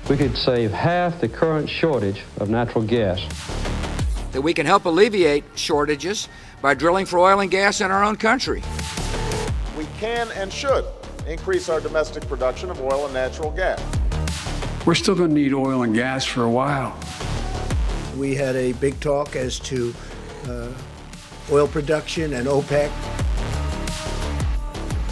we could save half the current shortage of natural gas. That we can help alleviate shortages by drilling for oil and gas in our own country. We can and should increase our domestic production of oil and natural gas. We're still going to need oil and gas for a while. We had a big talk as to oil production and OPEC.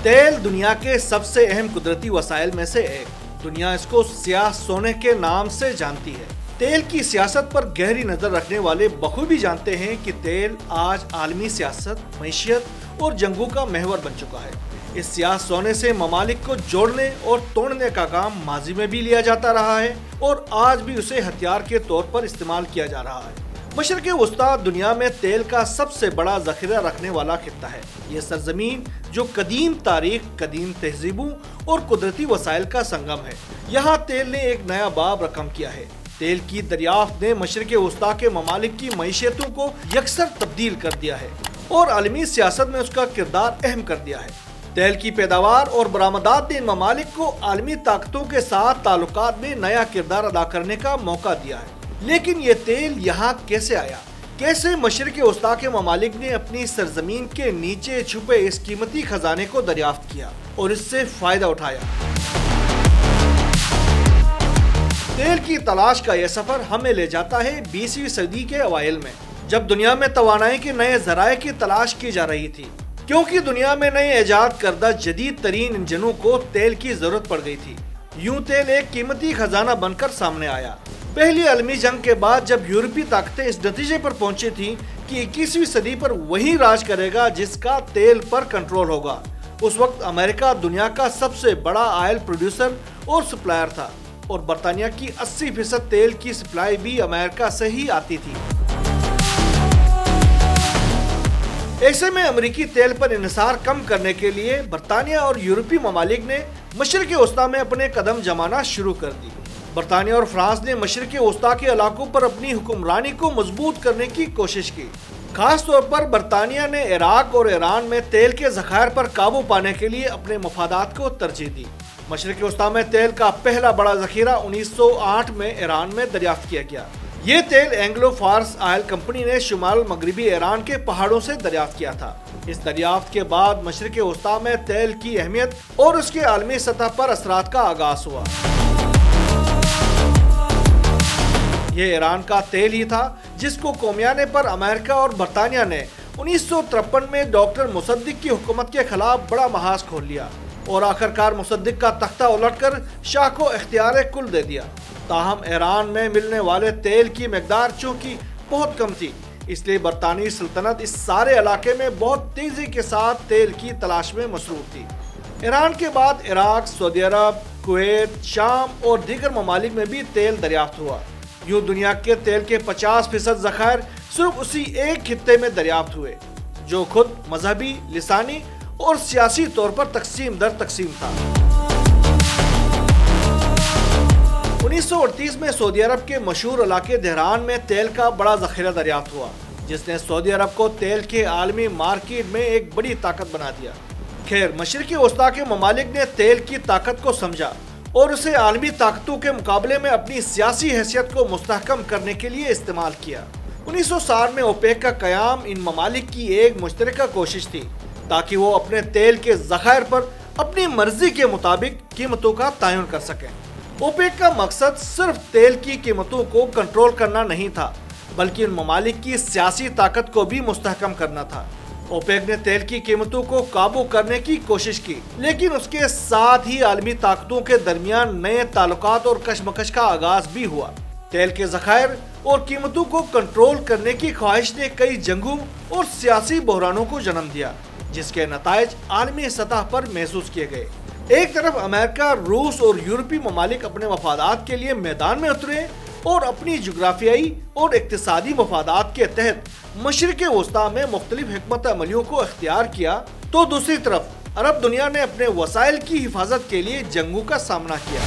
तेल दुनिया के सबसे अहम कुदरती वसाइल में से एक। दुनिया इसको स्याह सोने के नाम से जानती है। तेल की सियासत पर गहरी नजर रखने वाले बखूबी जानते हैं कि तेल आज आलमी सियासत, मईशत और जंगों का महवर बन चुका है। इस स्याह सोने से ममालिक को जोड़ने और तोड़ने का काम माजी में भी लिया जाता रहा है और आज भी उसे हथियार के तौर पर इस्तेमाल किया जा रहा है। मशरिक़ वस्ता दुनिया में तेल का सबसे बड़ा ज़ख़ीरा रखने वाला खित्ता है। ये सरजमीन जो कदीम तारीख, कदीम तहजीबों और कुदरती वसाइल का संगम है, यहाँ तेल ने एक नया बाब रकम किया है। तेल की दरियाफ्त ने मशरिक़ वस्ता के ममालिक की मईशतों को यकसर तब्दील कर दिया है और आलमी सियासत में उसका किरदार अहम कर दिया है। तेल की पैदावार और बरामदात ने इन ममालिक को आलमी ताकतों के साथ ताल्लुकात में नया किरदार अदा करने का मौका दिया है। लेकिन ये तेल यहाँ कैसे आया? कैसे मशरिक़ वस्ता के ममालिक ने अपनी सरजमीन के नीचे छुपे इस कीमती खजाने को दरियाफ्त किया और इससे फायदा उठाया? तेल की तलाश का यह सफर हमें ले जाता है 20वीं सदी के अवाइल में, जब दुनिया में तवानाई के नए ज़राए की तलाश की जा रही थी, क्योंकि दुनिया में नए इजाद करदा जदीद तरीन इंजनों को तेल की जरूरत पड़ गई थी। यूं तेल एक कीमती खजाना बनकर सामने आया। पहली आलमी जंग के बाद जब यूरोपीय ताकतें इस नतीजे पर पहुंची थी कि 21वीं सदी पर वही राज करेगा जिसका तेल पर कंट्रोल होगा, उस वक्त अमेरिका दुनिया का सबसे बड़ा ऑयल प्रोड्यूसर और सप्लायर था और बरतानिया की 80% तेल की सप्लाई भी अमेरिका से ही आती थी। ऐसे में अमेरिकी तेल पर इन्हिसार कम करने के लिए बरतानिया और यूरोपीय ममालिक ने मशरिक़ वस्ता में अपने कदम जमाना शुरू कर दी। बरतानिया और फ्रांस ने मशरिक़ वस्ता के इलाकों पर अपनी हुक्मरानी को मजबूत करने की कोशिश की। खास तौर पर बरतानिया ने इराक और ईरान में तेल के ज़खायर पर काबू पाने के लिए अपने मफादात को तरजीह दी। मशरिक़ वस्ता में तेल का पहला बड़ा ज़ख़ीरा 1908 में ईरान में दरियाफ्त किया गया। ये तेल एंग्लो फार्स ऑयल कंपनी ने शुमाल मगरबी ईरान के पहाड़ों से दरियाफ्त किया था। इस दरियाफ्त के बाद मशरिक़ वस्ता में तेल की अहमियत और उसके आलमी सतह पर असरात का आगाज हुआ। ये ईरान का तेल ही था जिसको कौमियाने पर अमेरिका और बरतानिया ने 1953 में डॉक्टर मुसद्दिक की हुकूमत के खिलाफ बड़ा महाज खोल लिया और आखिरकार मुसद्दिक का तख्ता उलटकर शाह को इख्तियार कुल दे दिया। ताहम ईरान में मिलने वाले तेल की मकदार चूँकि बहुत कम थी, इसलिए बरतानी सल्तनत इस सारे इलाके में बहुत तेजी के साथ तेल की तलाश में मसरूफ थी। ईरान के बाद इराक, सऊदी अरब, कुवैत, शाम और दीगर ममालिक में भी तेल दरियाफ्त हुआ। यूं दुनिया के तेल के 50% ज़खायर सिर्फ उसी एक खित्ते में दरियाफ्त हुए, जो खुद मजहबी, लिसानी और सियासी तौर पर तकसीम दर तकसीम था। 1938 में सऊदी अरब के मशहूर इलाके देहरान में तेल का बड़ा ज़ख़ीरा दरियाफ्त हुआ, जिसने सऊदी अरब को तेल के आलमी मार्केट में एक बड़ी ताकत बना दिया। खैर, मशरिक़ वस्ता के ममालिक ने तेल की ताकत को समझा और उसे आलमी ताकतों के मुकाबले में अपनी सियासी हैसियत को मुस्तहकम करने के लिए इस्तेमाल किया। 1960 में ओपेक का क़याम इन ममालिक की एक मुश्तरका कोशिश थी ताकि वो अपने तेल के ज़खायर पर अपनी मर्जी के मुताबिक कीमतों का तयन कर सकें। ओपेक का मकसद सिर्फ तेल की कीमतों को कंट्रोल करना नहीं था, बल्कि इन ममालिक की सियासी ताकत को भी मुस्तहकम करना था। ओपेक ने तेल की कीमतों को काबू करने की कोशिश की, लेकिन उसके साथ ही आलमी ताकतों के दरमियान नए ताल्लुकात और कशमकश का आगाज भी हुआ। तेल के ज़खायर और कीमतों को कंट्रोल करने की ख्वाहिश ने कई जंगों और सियासी बहरानों को जन्म दिया, जिसके नताइज आलमी सतह पर महसूस किए गए। एक तरफ अमेरिका, रूस और यूरोपीय ममालिक अपने मफादात के लिए मैदान में उतरे और अपनी जुग्राफियाई और इक्तिसादी मफादात के तहत मशरिक़ वस्ता में मुख्तलिफ हिकमत अमलियों को इख्तियार किया, तो दूसरी तरफ अरब दुनिया ने अपने वसाइल की हिफाजत के लिए जंगों का सामना किया।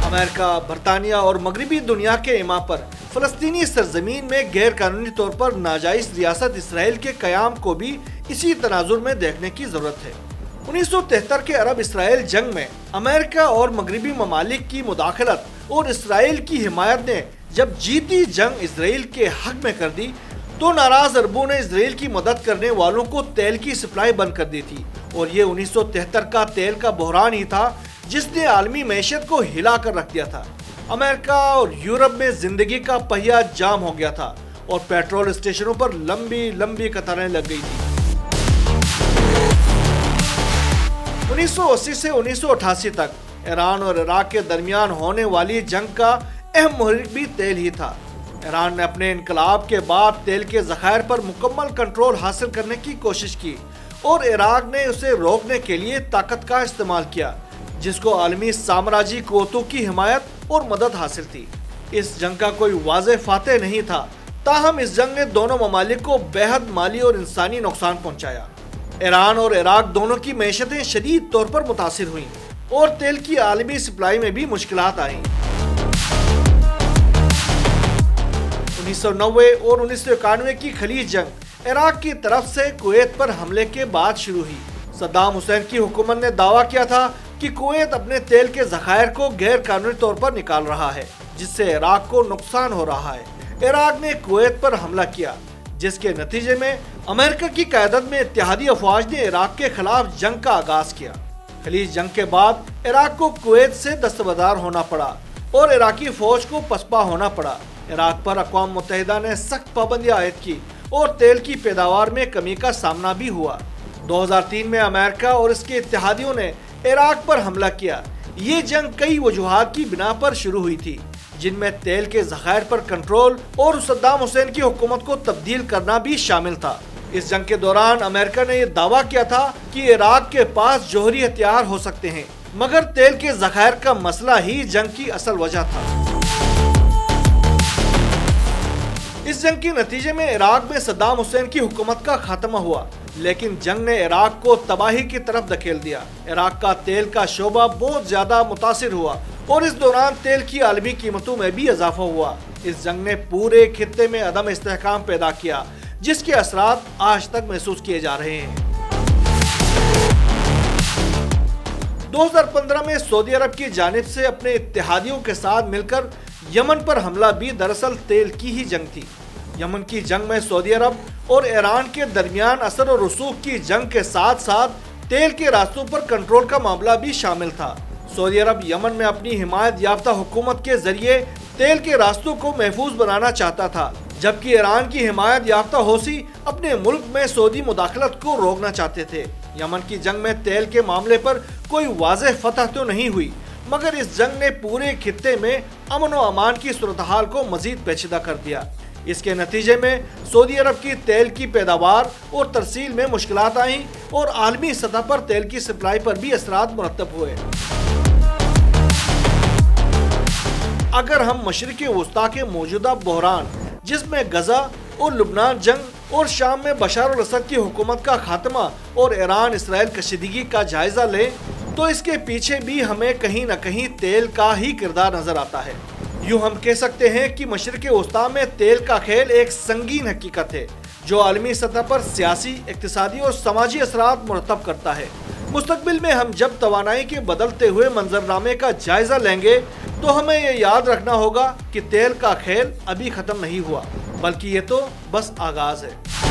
अमेरिका, बरतानिया और मगरबी दुनिया के इमा पर फ़लस्तीनी सरजमीन में गैर कानूनी तौर पर नाजायज़ रियासत इसराइल के क़याम को भी इसी तनाजुर में देखने की ज़रूरत है। 1973 के अरब इसराइल जंग में अमेरिका और मगरबी ममालिक की मुदाखलत और इसराइल की हिमायत ने जब जीती जंग इसराइल के हक में कर दी, तो नाराज अरबों ने इसराइल की मदद करने वालों को तेल की सप्लाई बंद कर दी थी। और ये 1973 का तेल का बहरान ही था जिसने आलमी मैशत को हिला कर रख दिया था। अमेरिका और यूरोप में जिंदगी का पहिया जाम हो गया था और पेट्रोल स्टेशनों पर लंबी लंबी कतारें लग गई थी। 1980 से 1988 तक ईरान और इराक के दरमियान होने वाली जंग का अहम मुहर्रिक भी तेल ही था। ईरान ने अपने इनकलाब के बाद तेल के ज़खायर पर मुकम्मल कंट्रोल हासिल करने की कोशिश की और इराक ने उसे रोकने के लिए ताकत का इस्तेमाल किया, जिसको आलमी साम्राज्यी क़ुव्वतों की हिमायत और मदद हासिल थी। इस जंग का कोई वाज़ेह फातेह नहीं था, ताहम इस जंग ने दोनों ममालिक को बेहद माली और इंसानी नुकसान पहुंचाया। ईरान और इराक दोनों की मैशतें शदीद तौर पर मुतासिर हुईं और तेल की आलमी सप्लाई में भी मुश्किलात आईं। 1990 और 1991 की खलीज जंग इराक की तरफ से कुवैत पर हमले के बाद शुरू हुई। सद्दाम हुसैन की हुकूमत ने दावा किया था कि कुवैत अपने तेल के ज़खायर को गैर कानूनी तौर पर निकाल रहा है, जिससे इराक को नुकसान हो रहा है। इराक ने कुवैत पर हमला किया, जिसके नतीजे में अमेरिका की क़यादत में इत्तेहादी अफवाज ने इराक के खिलाफ जंग का आगाज किया। खलीज जंग के बाद इराक को कुवैत से दस्तबरदार होना पड़ा और इराकी फौज को पसपा होना पड़ा। इराक पर अक़वाम मुत्तहिदा ने सख्त पाबंदियां आयद की और तेल की पैदावार में कमी का सामना भी हुआ। 2003 में अमेरिका और इसके इत्तेहादियों ने इराक पर हमला किया। ये जंग कई वजूहात की बिना पर शुरू हुई थी, जिनमें तेल के ज़खायर पर कंट्रोल और सद्दाम हुसैन की हुकूमत को तब्दील करना भी शामिल था। इस जंग के दौरान अमेरिका ने यह दावा किया था कि इराक के पास जौहरी हथियार हो सकते हैं, मगर तेल के ज़खायर का मसला ही जंग की असल वजह था। इस जंग के नतीजे में इराक में सद्दाम हुसैन की हुकूमत का खात्मा हुआ, लेकिन जंग ने इराक को तबाही की तरफ धकेल दिया। इराक का तेल का शोबा बहुत ज्यादा मुतासिर हुआ और इस दौरान तेल की आलमी कीमतों में भी इजाफा हुआ। इस जंग ने पूरे खित्ते में अदम इस्तेहकाम पैदा किया, जिसके असरात आज तक महसूस किए जा रहे हैं। 2015 में सऊदी अरब की जानिब से अपने इत्तेहादियों के साथ मिलकर यमन पर हमला भी दरअसल तेल की ही जंग थी। यमन की जंग में सऊदी अरब और ईरान के दरमियान असर और रसूख की जंग के साथ साथ तेल के रास्तों पर कंट्रोल का मामला भी शामिल था। सऊदी अरब यमन में अपनी हिमायत याफ्ता हुकूमत के जरिए तेल के रास्तों को महफूज बनाना चाहता था, जबकि ईरान की हिमायत याफ्ता हौसी अपने मुल्क में सऊदी मुदाखलत को रोकना चाहते थे। यमन की जंग में तेल के मामले पर कोई वाज़ेह फतह तो नहीं हुई, मगर इस जंग ने पूरे खित्ते में अमन व अमान की सूरत-हाल को मजीद पेचीदा कर दिया। इसके नतीजे में सऊदी अरब की तेल की पैदावार और तरसील में मुश्किलात आईं और आलमी सतह पर तेल की सप्लाई पर भी असरात मुरतब हुए। अगर हम मशरिक़ वस्ता के मौजूदा बहरान, जिसमें गजा और लुबनान जंग और शाम में बशार अल असद की हुकूमत का खात्मा और ईरान इसराइल कशीदगी का जायजा लें, तो इसके पीछे भी हमें कहीं न कहीं तेल का ही किरदार नजर आता है। यूँ हम कह सकते हैं कि मशरिक़ वस्ता में तेल का खेल एक संगीन हकीकत है, जो आलमी सतह पर सियासी, इक़्तिसादी और समाजी असरात मुरतब करता है। मुस्तक़बिल में हम जब तवानाई के बदलते हुए मंजरनामे का जायजा लेंगे, तो हमें ये याद रखना होगा कि तेल का खेल अभी ख़त्म नहीं हुआ, बल्कि ये तो बस आगाज़ है।